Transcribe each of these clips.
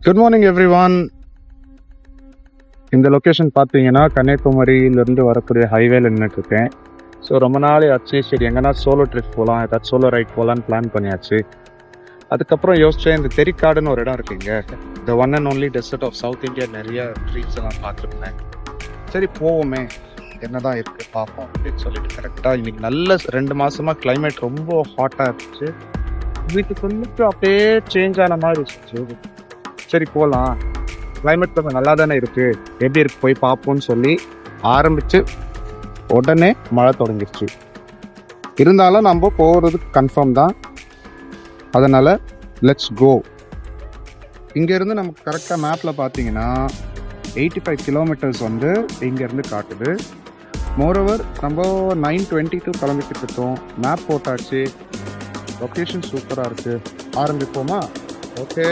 Good morning every one. இந்த location பார்த்தீங்கன்னா கன்னியாகுமரியிலேருந்து வரக்கூடிய ஹைவேல நின்றுட்டு இருக்கேன். ஸோ ரொம்ப நாள் ஆச்சு, சரி எங்கன்னா சோலோ ட்ரிப் போகலாம், ஏதாச்சும் சோலோ ரைட் போகலான்னு பிளான் பண்ணியாச்சு. அதுக்கப்புறம் யோசிச்சேன், இந்த தெரிக்காடுன்னு ஒரு இடம் இருக்குங்க, the one and only desert of South India. நிறைய ட்ரீஸ் எல்லாம் பார்த்துருப்பேன். சரி போவோமே, என்னதான் இருக்குது பார்ப்போம் அப்படின்னு சொல்லிட்டு கரெக்டாக இன்னைக்கு நல்ல 2 மாசமாக கிளைமேட் ரொம்ப ஹாட்டாக இருந்துச்சு. வீட்டுக்குள்ளுக்கு அப்படியே சேஞ்ச் ஆன மாதிரி இருந்துச்சு. சரி போகலாம், கிளைமேட் கொஞ்சம் நல்லா தானே இருக்குது, எப்படி இருக்கு போய் பார்ப்போம்னு சொல்லி ஆரம்பித்து உடனே மழை தொடங்கிடுச்சு. இருந்தாலும் நம்ம போகிறதுக்கு கன்ஃபார்ம் தான், அதனால் லெட்ஸ் கோ. இங்கேருந்து நமக்கு கரெக்டாக மேப்பில் பார்த்தீங்கன்னா 85 கிலோமீட்டர்ஸ் வந்து இங்கேருந்து காட்டுது. மோரோவர் நம்ம 9:22 கிளம்பிட்டு இருக்கோம். மேப் போட்டாச்சு, லொக்கேஷன் சூப்பராக இருக்குது. ஆரம்பிப்போமா? ஓகே.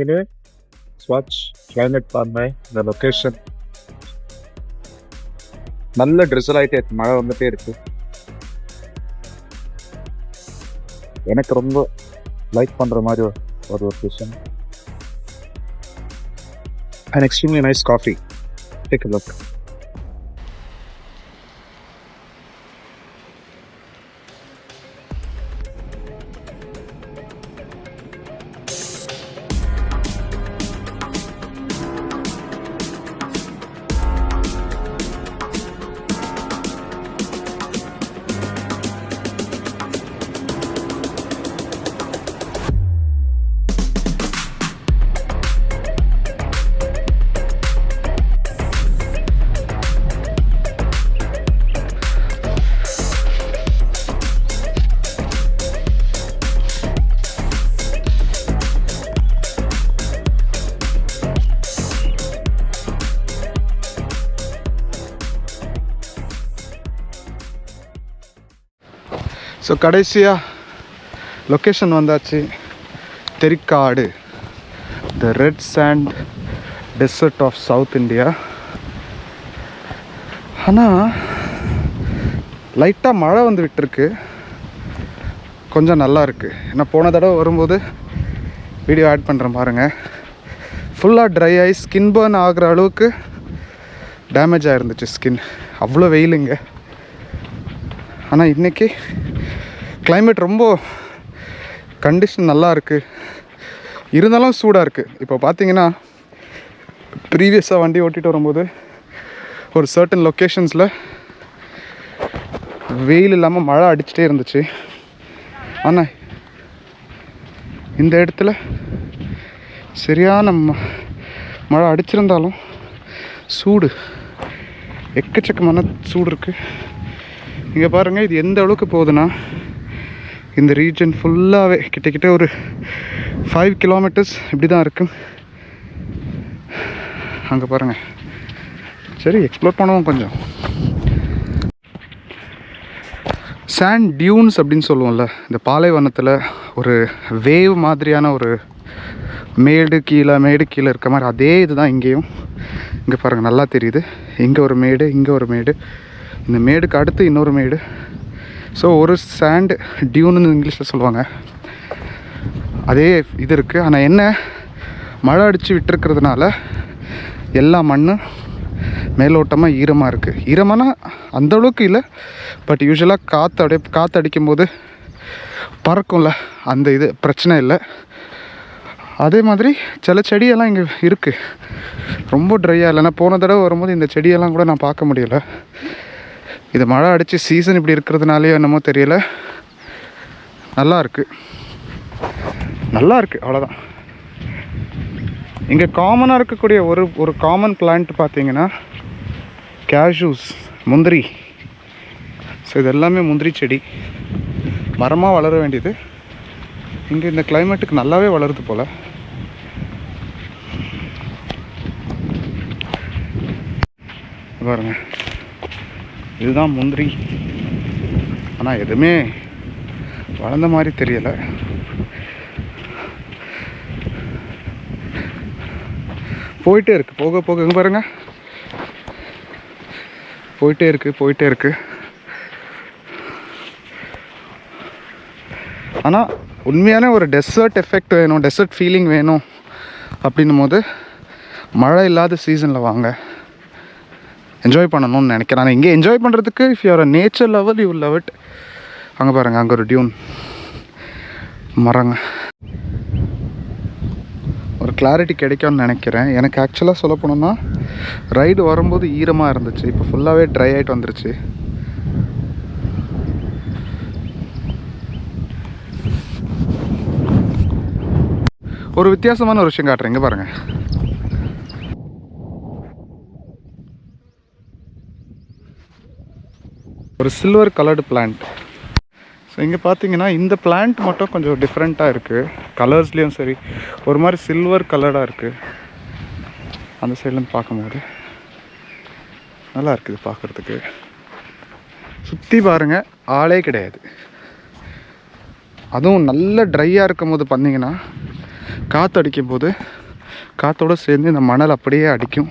இங்கே ஸ்வாட்ச் கிளைமேட் பாருங்க, இந்த லொக்கேஷன் நல்ல ட்ரிசல் ஆகிட்டே இருக்கு, மழை வந்துட்டே இருக்கு. எனக்கு ரொம்ப லைக் பண்ணுற மாதிரி ஒரு location. And extremely nice coffee. Take a look. So கடைசியாக லொக்கேஷன் வந்தாச்சு, Therikadu, the red sand desert of South India. ஆனால் லைட்டாக மழை வந்து விட்டுருக்கு, கொஞ்சம் நல்லா இருக்குது. ஏன்னா போன தடவை வரும்போது வீடியோ ஆட் பண்ணுறேன் பாருங்கள், ஃபுல்லாக ட்ரை ஆகி ஸ்கின் பர்ன் ஆகிற அளவுக்கு டேமேஜ் ஆகிருந்துச்சு ஸ்கின், அவ்வளோ வெயிலுங்க. ஆனால் இன்றைக்கி கிளைமேட் ரொம்ப கண்டிஷன் நல்லா இருக்குது, இருந்தாலும் சூடாக இருக்குது. இப்போ பார்த்தீங்கன்னா ப்ரீவியஸாக வண்டி ஓட்டிகிட்டு வரும்போது ஒரு சர்டன் லொக்கேஷன்ஸில் வெயில் இல்லாமல் மழை அடிச்சுட்டே இருந்துச்சு. ஆனால் இந்த இடத்துல சரியான மழை அடிச்சிருந்தாலும் சூடு, எக்கச்சக்கமான சூடு இருக்குது. இங்கே பாருங்கள், இது எந்த அளவுக்கு போகுதுன்னா, இந்த ரீஜன் ஃபுல்லாகவே கிட்டக்கிட்ட ஒரு 5 கிலோமீட்டர்ஸ் இப்படி தான் இருக்கு. அங்கே பாருங்கள். சரி எக்ஸ்ப்ளோர் பண்ணுவோம் கொஞ்சம். சாண்ட் டியூன்ஸ் அப்படின்னு சொல்லுவோம்ல, இந்த பாலைவனத்தில் ஒரு வேவ் மாதிரியான ஒரு மேடு கீழே இருக்க மாதிரி அதே இதுதான் இங்கேயும். இங்கே பாருங்கள், நல்லா தெரியுது. இங்கே ஒரு மேடு, இங்கே ஒரு மேடு, இந்த மேடுக்கு அடுத்து இன்னொரு மேடு. ஸோ ஒரு சாண்ட் டியூன்னு இங்கிலீஷில் சொல்லுவாங்க, அதே இது இருக்குது. ஆனால் என்ன, மழை அடித்து விட்டுருக்கிறதுனால எல்லா மண்ணும் மேலோட்டமாக ஈரமாக இருக்குது. ஈரமானா அந்தளவுக்கு இல்லை, பட் யூஸ்வலாக காற்று அடிக்கும்போது பறக்கும்ல, அந்த இது பிரச்சனை இல்லை. அதே மாதிரி சில செடியெல்லாம் இங்கே இருக்குது, ரொம்ப ட்ரையாக இல்லைன்னா போன தடவை வரும்போது இந்த செடியெல்லாம் கூட நான் பார்க்க முடியலை. இது மழை அடித்து சீசன் இப்படி இருக்கிறதுனாலே என்னமோ தெரியல, நல்லா இருக்குது அவ்வளோதான். இங்கே காமனாக இருக்கக்கூடிய ஒரு காமன் பிளான்ட் பார்த்தீங்கன்னா கேஷ்யூஸ், முந்திரி. ஸோ இது எல்லாமே முந்திரி செடி, மரமாக வளர வேண்டியது. இங்கே இந்த கிளைமேட்டுக்கு நல்லாவே வளருது போல். பாருங்க, இதுதான் முந்திரி. ஆனால் எதுவுமே வளர்ந்த மாதிரி தெரியலை. போயிட்டே இருக்குது, போக போக இங்கே பாருங்கள், போயிட்டே இருக்குது. ஆனால் உண்மையான ஒரு டெசர்ட் எஃபெக்ட் வேணும், டெசர்ட் ஃபீலிங் வேணும் அப்படின்னும் போது மழை இல்லாத சீசனில் வாங்க, என்ஜாய் பண்ணணும்னு நினைக்கிறேன். ஆனால் இங்கே என்ஜாய் பண்ணுறதுக்கு if you are a nature lower you will love it. அங்கே பாருங்கள், அங்கே ஒரு டியூன் மரங்க, ஒரு கிளாரிட்டி கிடைக்கும்னு நினைக்கிறேன். எனக்கு ஆக்சுவலாக சொல்ல போனோம்னா ரைடு வரும்போது ஈரமாக இருந்துச்சு, இப்போ ஃபுல்லாகவே ட்ரை ஆகிட்டு வந்துருச்சு. ஒரு வித்தியாசமான ஒரு விஷயம் காட்டுறேன், இங்கே பாருங்கள். ஒரு சில்வர் கலர்டு பிளான்ட். ஸோ இங்கே பார்த்தீங்கன்னா இந்த பிளான்ட் மட்டும் கொஞ்சம் டிஃப்ரெண்ட்டாக இருக்குது, கலர்ஸ்லேயும் சரி ஒரு மாதிரி சில்வர் கலர்டாக இருக்குது. அந்த சைட்லேருந்து பார்க்கும்போது நல்லா இருக்குது பார்க்குறதுக்கு. சுற்றி பாருங்கள், ஆளே கிடையாது. அதுவும் நல்ல ட்ரையாக இருக்கும் போது பண்ணிங்கன்னா காற்று அடிக்கும்போது காற்றோடு சேர்ந்து இந்த மணல் அப்படியே அடிக்கும்.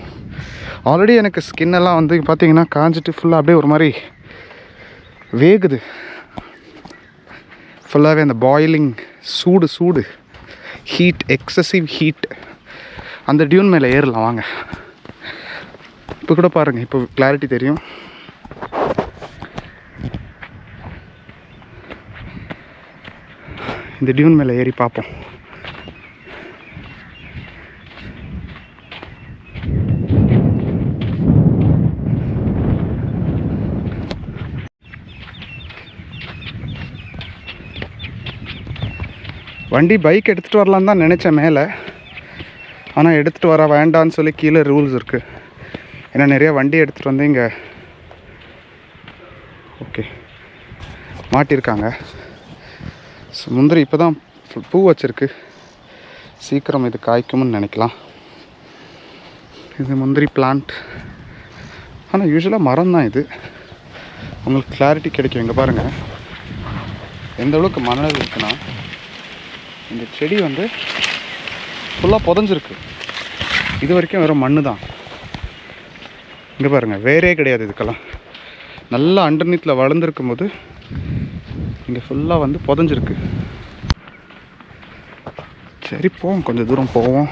ஆல்ரெடி எனக்கு ஸ்கின்னெல்லாம் வந்து பார்த்திங்கன்னா காஞ்சிட்டு ஃபுல்லாக அப்படியே ஒரு மாதிரி வேகுது. ஃபுல்லாகவே அந்த பாயிலிங் சூடு ஹீட், எக்ஸசிவ் ஹீட். அந்த டியூன் மேலே ஏறலாம் வாங்க. இப்போ கூட பாருங்கள், இப்போ கிளாரிட்டி தெரியும். இந்த டியூன் மேலே ஏறி பார்ப்போம். வண்டி பைக் எடுத்துகிட்டு வரலான்னு தான் நினச்சேன் மேலே, ஆனால் எடுத்துகிட்டு வர வேண்டான்னு சொல்லி கீழே ரூல்ஸ் இருக்குது. ஏன்னா நிறைய வண்டி எடுத்துகிட்டு வந்து இங்கே ஓகே மாட்டியிருக்காங்க. ஸோ முந்திரி இப்போ தான் பூ வச்சுருக்கு, சீக்கிரம் இது காய்க்கும்னு நினைக்கலாம். இது முந்திரி பிளான்ட், ஆனால் யூஸ்வலாக மரம் தான் இது. உங்களுக்கு கிளாரிட்டி கிடைக்கும். இங்கே பாருங்கள் எந்த அளவுக்கு மணல் இருக்குன்னா, இந்த செடி வந்து ஃபுல்லாக புதஞ்சிருக்கு. இது வரைக்கும் வெறும் மண்ணு தான். இங்கே பாருங்கள், வேறே கிடையாது இதுக்கெல்லாம். நல்லா அண்டர்நீத்தில் வளர்ந்துருக்கும் போது இங்கே ஃபுல்லாக வந்து புதஞ்சிருக்கு. சரி போவோம், கொஞ்சம் தூரம் போவோம்,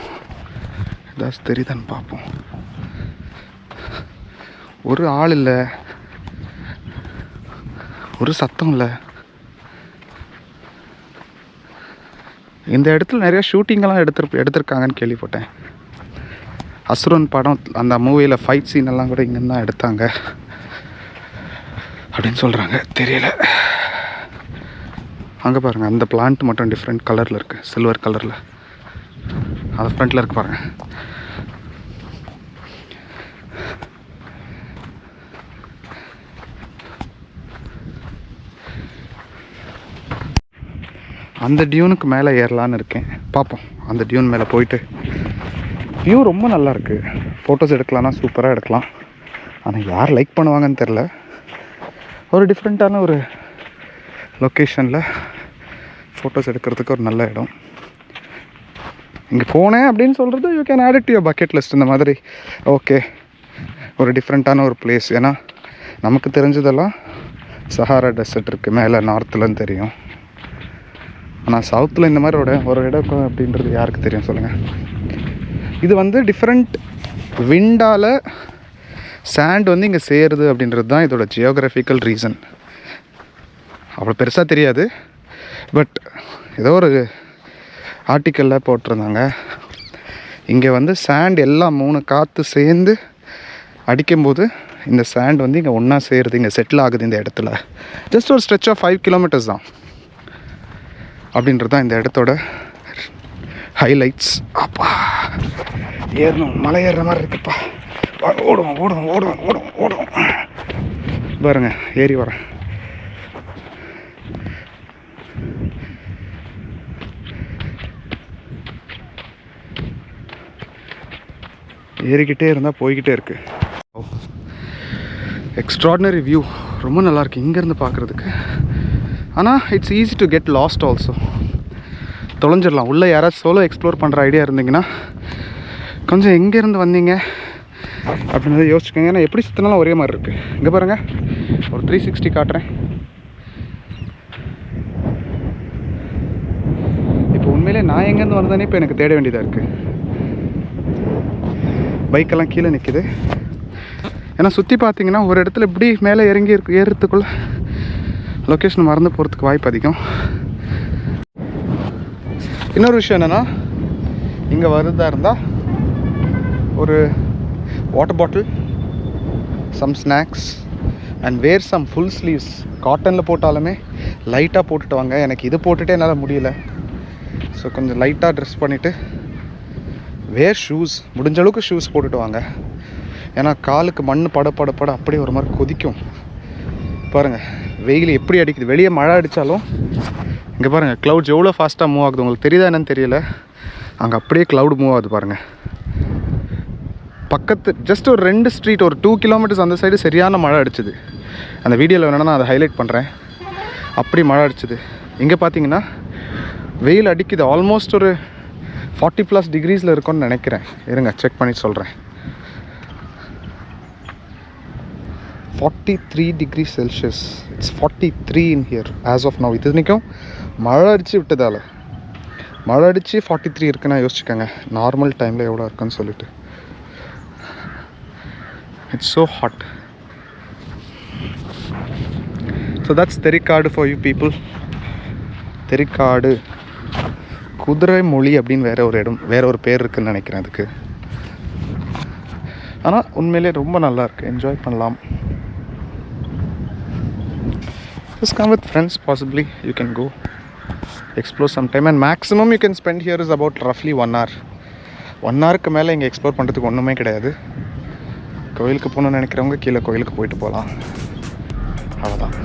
ஏதாச்சும் தெரியுதான்னு பார்ப்போம். ஒரு ஆள் இல்லை, ஒரு சத்தம் இல்லை. இந்த இடத்துல நிறைய ஷூட்டிங்கெல்லாம் எடுத்திருக்காங்கன்னு கேள்விப்பட்டேன். அசுரன் படம் அந்த மூவியில் ஃபைட் சீன் எல்லாம் கூட இங்கேருந்து தான் எடுத்தாங்க அப்படின்னு சொல்கிறாங்க, தெரியல. அங்கே பாருங்கள், அந்த பிளான்ட் மட்டும் டிஃப்ரெண்ட் கலரில் இருக்குது, சில்வர் கலரில். அது ஃப்ரண்ட்டில் இருக்கு பாருங்கள். அந்த டியூனுக்கு மேலே ஏறலான்னு இருக்கேன், பார்ப்போம். அந்த டியூன் மேலே போயிட்டு வியூ ரொம்ப நல்லாயிருக்கு, ஃபோட்டோஸ் எடுக்கலாம்னா சூப்பராக எடுக்கலாம். ஆனால் யார் லைக் பண்ணுவாங்கன்னு தெரில. ஒரு டிஃப்ரெண்ட்டான ஒரு லொக்கேஷனில் ஃபோட்டோஸ் எடுக்கிறதுக்கு ஒரு நல்ல இடம். இங்கே போனேன் அப்படின்னு சொல்கிறது you can add it to your bucket list. இந்த மாதிரி ஓகே, ஒரு டிஃப்ரெண்ட்டான ஒரு பிளேஸ். ஏன்னா நமக்கு தெரிஞ்சதெல்லாம் சஹாரா டெசர்ட் இருக்குது மேலே நார்த்துலன்னு தெரியும். ஆனால் சவுத்தில் இந்த மாதிரி ஒரு இடம் அப்படின்றது யாருக்கு தெரியும் சொல்லுங்கள். இது வந்து டிஃப்ரெண்ட் விண்டால் சாண்ட் வந்து இங்கே சேருது அப்படின்றது தான் இதோட ஜியோகிராஃபிக்கல் ரீசன். அவ்வளோ பெருசாக தெரியாது, பட் ஏதோ ஒரு ஆர்டிக்கலில் போட்டிருந்தாங்க. இங்கே வந்து சாண்ட் எல்லாம் 3 காற்று சேர்ந்து அடிக்கும்போது இந்த சாண்ட் வந்து இங்கே ஒன்றா சேருது, இங்கே செட்டில் ஆகுது இந்த இடத்துல. ஜஸ்ட் ஒரு ஸ்ட்ரெச் ஆஃப் 5 கிலோமீட்டர்ஸ் தான் அப்படின்றது தான் இந்த இடத்தோட ஹைலைட்ஸ். அப்பா ஏறணும், மலை ஏறுற மாதிரி இருக்குப்பா. ஓடுவோம் பாருங்க, ஏறி வரேன். ஏறிக்கிட்டே இருந்தால் போய்கிட்டே இருக்கு. எக்ஸ்ட்ராடினரி வியூ, ரொம்ப நல்லாயிருக்கு இங்கேருந்து பார்க்குறதுக்கு. ஆனால் it's easy to get lost also. தொலைஞ்சிடலாம். உள்ளே யாராச்சும் சோலோ எக்ஸ்ப்ளோர் பண்ணுற ஐடியா இருந்தீங்கன்னா கொஞ்சம் எங்கேருந்து வந்தீங்க அப்படின்றத யோசிச்சுக்கோங்க. ஏன்னா எப்படி சுற்றினாலும் ஒரே மாதிரி இருக்குது. இங்கே பாருங்கள், ஒரு 360 காட்டுறேன். இப்போ உண்மையிலே நான் எங்கேருந்து வந்தேனே இப்போ எனக்கு தேட வேண்டியதாக இருக்குது. பைக்கெல்லாம் கீழே நிற்கிது. ஏன்னா சுற்றி பார்த்தீங்கன்னா ஒரு இடத்துல இப்படி மேலே இறங்கி ஏறுறதுக்குள்ளே லொக்கேஷன் மறந்து போகிறதுக்கு வாய்ப்பு அதிகம். இன்னொரு விஷயம் என்னென்னா, இங்கே வருதா இருந்தால் ஒரு water bottle, some snacks and wear some full sleeves. காட்டனில் போட்டாலுமே லைட்டாக போட்டுட்டு வாங்க. எனக்கு இது போட்டுகிட்டே என்னால் முடியல. ஸோ கொஞ்சம் லைட்டாக ட்ரெஸ் பண்ணிவிட்டு வேர் ஷூஸ், முடிஞ்ச அளவுக்கு ஷூஸ் போட்டுட்டு வாங்க. ஏன்னா காலுக்கு மண் பட அப்படியே ஒரு மாதிரி கொதிக்கும். பாருங்கள் வெயில் எப்படி அடிக்குது. வெளியே மழை அடித்தாலும் இங்கே பாருங்கள் க்ளவுட்ஸ் எவ்வளோ ஃபாஸ்ட்டாக மூவ் ஆகுது. உங்களுக்கு தெரியுதா என்னன்னு தெரியல. அங்கே அப்படியே க்ளவுட் மூவ் ஆகுது பாருங்கள். பக்கத்து ஜஸ்ட் ஒரு 2 ஸ்ட்ரீட், ஒரு 2 கிலோமீட்டர்ஸ் அந்த சைடு சரியான மழை அடிச்சுது. அந்த வீடியோவில் வேணால் நான் அதை ஹைலைட் பண்ணுறேன். அப்படி மழை அடிச்சுது. இங்கே பார்த்தீங்கன்னா வெயில் அடிக்குது. ஆல்மோஸ்ட் ஒரு 40+ டிகிரிஸில் இருக்கும்னு நினைக்கிறேன். இருங்க செக் பண்ணி சொல்கிறேன். 43 degrees Celsius. It's 43 in here as of now. இது நிற்கும் மழை அடித்து விட்டதால். மழை அடித்து 43 இருக்குன்னா யோசிச்சுக்கோங்க நார்மல் டைமில் எவ்வளோ இருக்குன்னு சொல்லிட்டு. It's so hot. So that's தெறிக்காடு for you people. தெறிக்காடு குதிரை மொழி அப்படின்னு வேற ஒரு பேர் இருக்குன்னு நினைக்கிறேன் அதுக்கு. ஆனால் உண்மையிலே ரொம்ப நல்லா இருக்குது. என்ஜாய் பண்ணலாம். Just come with friends possibly. You can go explore sometime and maximum you can spend here is about roughly 1 hour. 1 hourக்கு மேலே இங்கே எக்ஸ்ப்ளோர் பண்ணுறதுக்கு ஒன்றுமே கிடையாது. கோயிலுக்கு போகணுன்னு நினைக்கிறவங்க கீழே கோயிலுக்கு போயிட்டு போகலாம். அவ்வளோதான்.